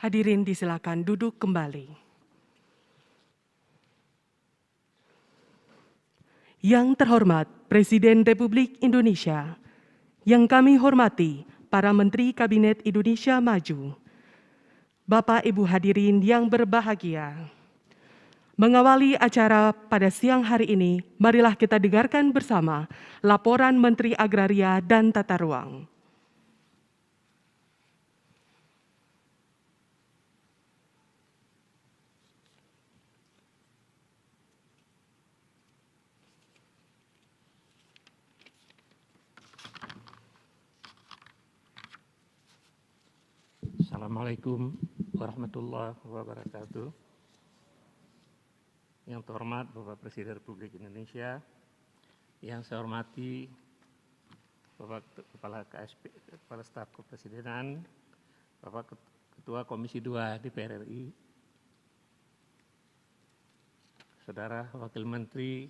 Hadirin disilakan duduk kembali. Yang terhormat Presiden Republik Indonesia, yang kami hormati para Menteri Kabinet Indonesia Maju, Bapak Ibu hadirin yang berbahagia. Mengawali acara pada siang hari ini, marilah kita dengarkan bersama laporan Menteri Agraria dan Tata Ruang. Assalamualaikum warahmatullahi wabarakatuh. Yang terhormat Bapak Presiden Republik Indonesia, yang saya hormati Bapak Kepala KSP, Kepala Staf Kepresidenan, Bapak Ketua Komisi 2 DPR RI, Saudara Wakil Menteri,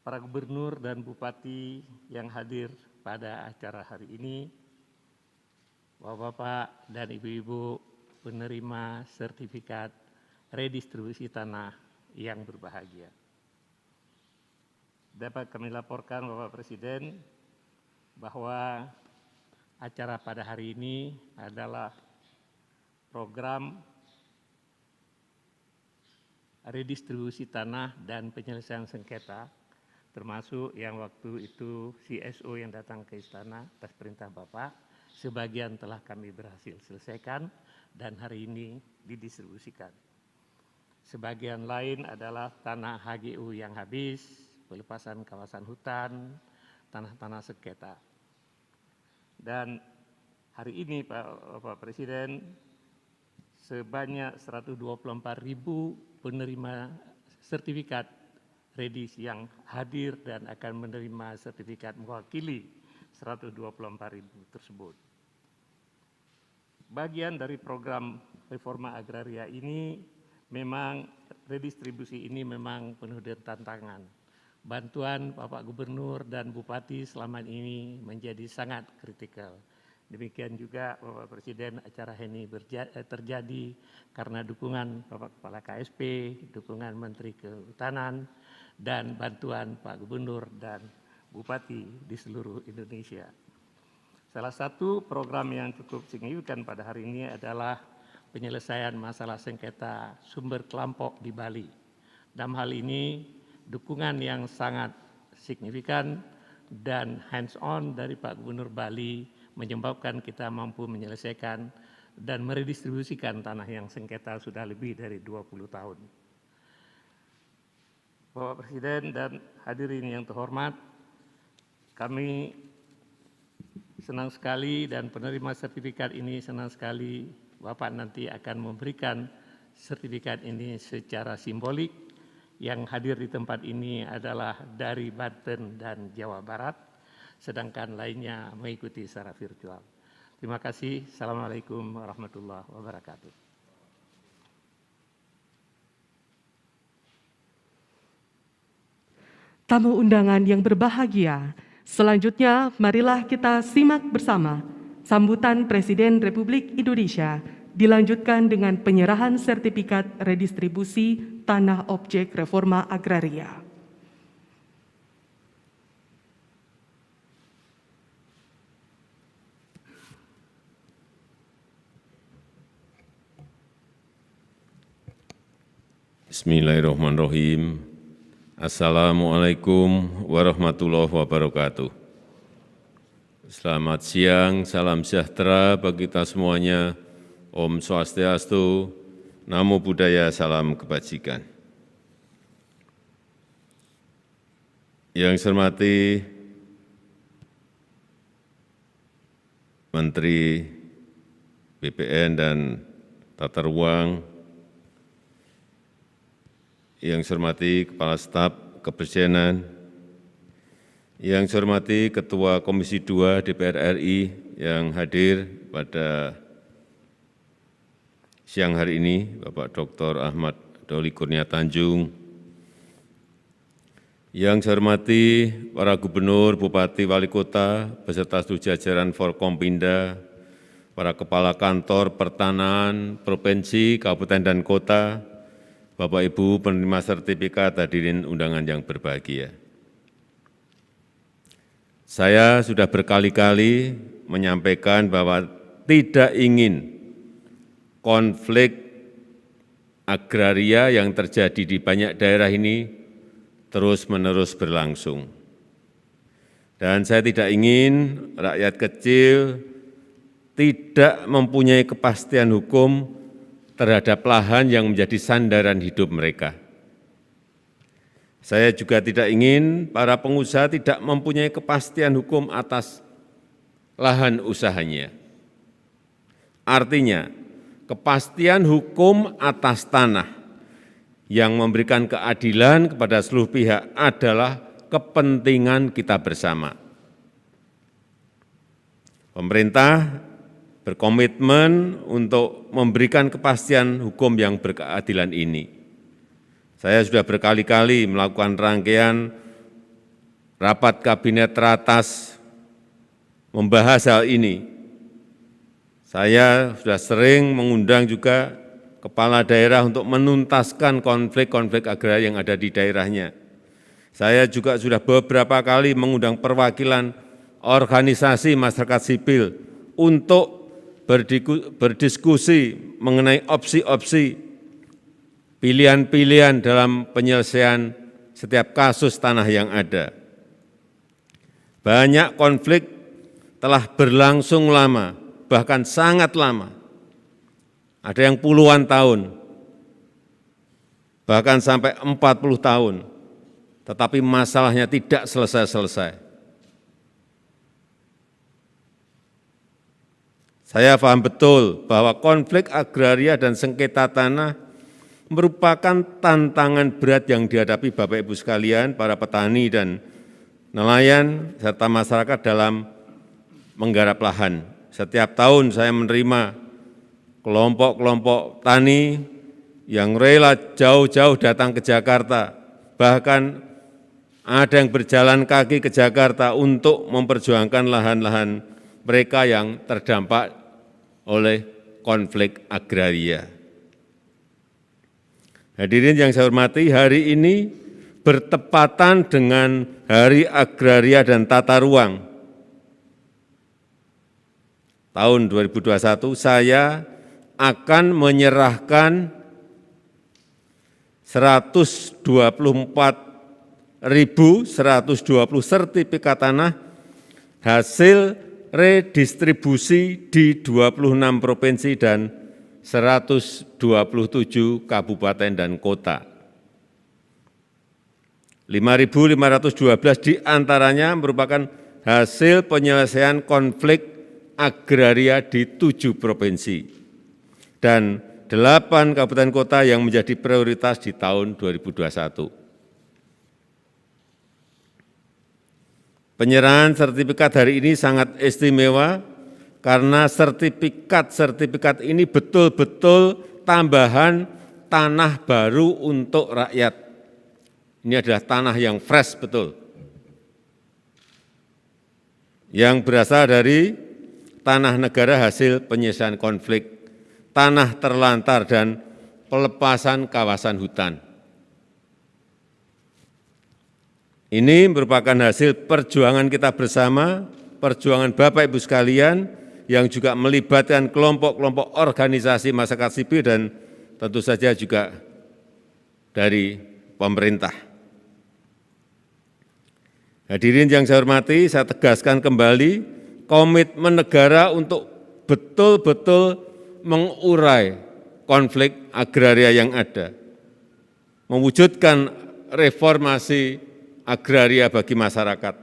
para Gubernur dan Bupati yang hadir pada acara hari ini, Bapak-bapak dan Ibu-ibu penerima sertifikat redistribusi tanah yang berbahagia. Dapat kami laporkan Bapak Presiden bahwa acara pada hari ini adalah program redistribusi tanah dan penyelesaian sengketa, termasuk yang waktu itu CSO yang datang ke istana atas perintah Bapak. Sebagian telah kami berhasil selesaikan dan hari ini didistribusikan. Sebagian lain adalah tanah HGU yang habis, pelepasan kawasan hutan, tanah-tanah sengketa. Dan hari ini Bapak Presiden, sebanyak 124.000 penerima sertifikat redis yang hadir dan akan menerima sertifikat mewakili 124.000 tersebut. Bagian dari program reforma agraria ini memang redistribusi ini memang penuh dengan tantangan. Bantuan Bapak Gubernur dan Bupati selama ini menjadi sangat kritikal. Demikian juga Bapak Presiden, acara ini terjadi karena dukungan Bapak Kepala KSP, dukungan Menteri Kehutanan, dan bantuan Pak Gubernur dan Bupati di seluruh Indonesia. Salah satu program yang cukup signifikan pada hari ini adalah penyelesaian masalah sengketa sumber kelompok di Bali. Dalam hal ini, dukungan yang sangat signifikan dan hands-on dari Pak Gubernur Bali menyebabkan kita mampu menyelesaikan dan meredistribusikan tanah yang sengketa sudah lebih dari 20 tahun. Bapak Presiden dan hadirin yang terhormat, kami senang sekali dan penerima sertifikat ini senang sekali Bapak nanti akan memberikan sertifikat ini secara simbolik. Yang hadir di tempat ini adalah dari Banten dan Jawa Barat, sedangkan lainnya mengikuti secara virtual. Terima kasih. Assalamualaikum warahmatullahi wabarakatuh. Tamu undangan yang berbahagia, selanjutnya marilah kita simak bersama sambutan Presiden Republik Indonesia dilanjutkan dengan penyerahan sertifikat redistribusi tanah objek reforma agraria. Bismillahirrahmanirrahim. Assalamualaikum warahmatullahi wabarakatuh. Selamat siang, salam sejahtera bagi kita semuanya. Om Swastiastu, Namo Buddhaya, salam kebajikan. Yang saya hormati Menteri BPN dan Tata Ruang, yang saya hormati Kepala Staf Kepresidenan, yang saya hormati Ketua Komisi 2 DPR RI yang hadir pada siang hari ini, Bapak Dr. Ahmad Doli Kurnia Tanjung, yang saya hormati para Gubernur, Bupati, Wali Kota, beserta seluruh jajaran Forkompinda, para kepala kantor pertanahan, provinsi, kabupaten, dan kota, Bapak Ibu penerima sertifikat, hadirin undangan yang berbahagia. Saya sudah berkali-kali menyampaikan bahwa tidak ingin konflik agraria yang terjadi di banyak daerah ini terus-menerus berlangsung. Dan saya tidak ingin rakyat kecil tidak mempunyai kepastian hukum terhadap lahan yang menjadi sandaran hidup mereka. Saya juga tidak ingin para pengusaha tidak mempunyai kepastian hukum atas lahan usahanya. Artinya, kepastian hukum atas tanah yang memberikan keadilan kepada seluruh pihak adalah kepentingan kita bersama. Pemerintah berkomitmen untuk memberikan kepastian hukum yang berkeadilan ini. Saya sudah berkali-kali melakukan rangkaian rapat kabinet teratas membahas hal ini. Saya sudah sering mengundang juga kepala daerah untuk menuntaskan konflik-konflik agraria yang ada di daerahnya. Saya juga sudah beberapa kali mengundang perwakilan organisasi masyarakat sipil untuk berdiskusi mengenai opsi-opsi pilihan-pilihan dalam penyelesaian setiap kasus tanah yang ada. Banyak konflik telah berlangsung lama, bahkan sangat lama. Ada yang puluhan tahun, bahkan sampai 40 tahun, tetapi masalahnya tidak selesai-selesai. Saya paham betul bahwa konflik agraria dan sengketa tanah merupakan tantangan berat yang dihadapi Bapak Ibu sekalian, para petani dan nelayan, serta masyarakat dalam menggarap lahan. Setiap tahun saya menerima kelompok-kelompok tani yang rela jauh-jauh datang ke Jakarta, bahkan ada yang berjalan kaki ke Jakarta untuk memperjuangkan lahan-lahan mereka yang terdampak oleh konflik agraria. Hadirin yang saya hormati, hari ini bertepatan dengan Hari Agraria dan Tata Ruang. Tahun 2021 saya akan menyerahkan 124.120 sertifikat tanah hasil redistribusi di 26 provinsi dan 127 kabupaten dan kota. 5.512 diantaranya merupakan hasil penyelesaian konflik agraria di 7 provinsi dan 8 kabupaten kota yang menjadi prioritas di tahun 2021. Penyerahan sertifikat hari ini sangat istimewa karena sertifikat ini betul-betul tambahan tanah baru untuk rakyat. Ini adalah tanah yang fresh betul, yang berasal dari tanah negara hasil penyelesaian konflik, tanah terlantar, dan pelepasan kawasan hutan. Ini merupakan hasil perjuangan kita bersama, perjuangan Bapak Ibu sekalian, yang juga melibatkan kelompok-kelompok organisasi masyarakat sipil dan tentu saja juga dari pemerintah. Hadirin yang saya hormati, saya tegaskan kembali komitmen negara untuk betul-betul mengurai konflik agraria yang ada, mewujudkan reformasi agraria bagi masyarakat,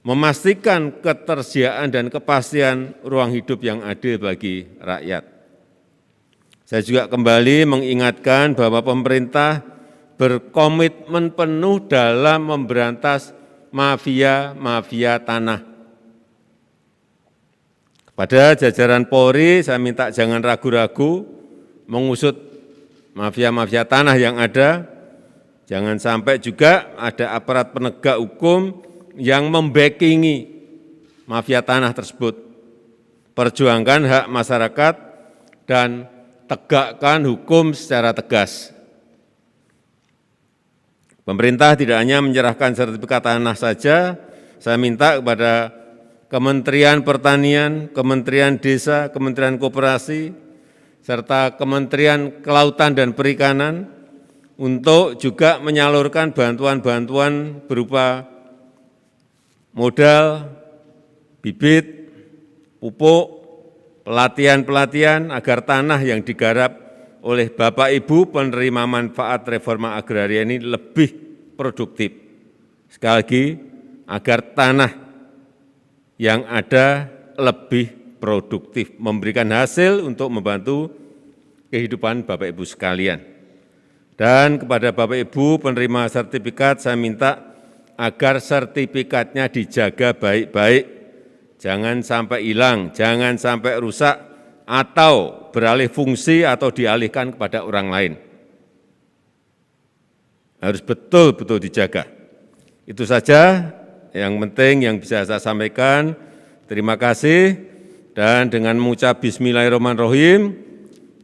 memastikan ketersediaan dan kepastian ruang hidup yang adil bagi rakyat. Saya juga kembali mengingatkan bahwa pemerintah berkomitmen penuh dalam memberantas mafia tanah. Kepada jajaran Polri, saya minta jangan ragu-ragu mengusut mafia tanah yang ada. Jangan sampai juga ada aparat penegak hukum yang membackingi mafia tanah tersebut. perjuangkan hak masyarakat, dan tegakkan hukum secara tegas. Pemerintah tidak hanya menyerahkan sertifikat tanah saja, saya minta kepada Kementerian Pertanian, Kementerian Desa, Kementerian Koperasi, serta Kementerian Kelautan dan Perikanan untuk juga menyalurkan bantuan-bantuan berupa modal, bibit, pupuk, pelatihan-pelatihan agar tanah yang digarap oleh Bapak Ibu penerima manfaat reforma agraria ini lebih produktif. Sekali lagi, agar tanah yang ada lebih produktif, memberikan hasil untuk membantu kehidupan Bapak Ibu sekalian. Dan kepada Bapak Ibu penerima sertifikat, saya minta agar sertifikatnya dijaga baik-baik, jangan sampai hilang, jangan sampai rusak, atau beralih fungsi atau dialihkan kepada orang lain. Harus betul-betul dijaga. Itu saja yang penting yang bisa saya sampaikan. Terima kasih, dan dengan mengucap bismillahirrahmanirrahim,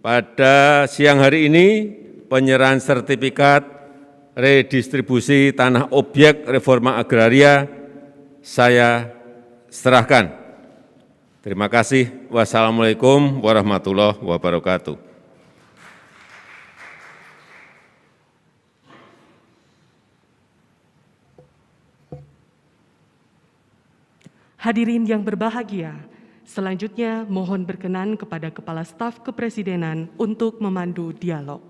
pada siang hari ini penyerahan sertifikat redistribusi tanah objek reforma agraria saya serahkan. Terima kasih. Wassalamualaikum warahmatullahi wabarakatuh. Hadirin yang berbahagia, selanjutnya mohon berkenan kepada Kepala Staf Kepresidenan untuk memandu dialog.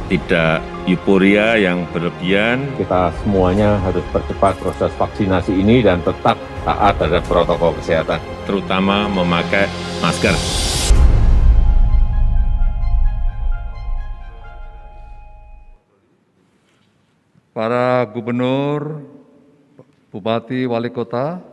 Tidak euforia yang berlebihan. Kita semuanya harus percepat proses vaksinasi ini dan tetap taat terhadap protokol kesehatan, terutama memakai masker. Para gubernur, bupati, wali kota,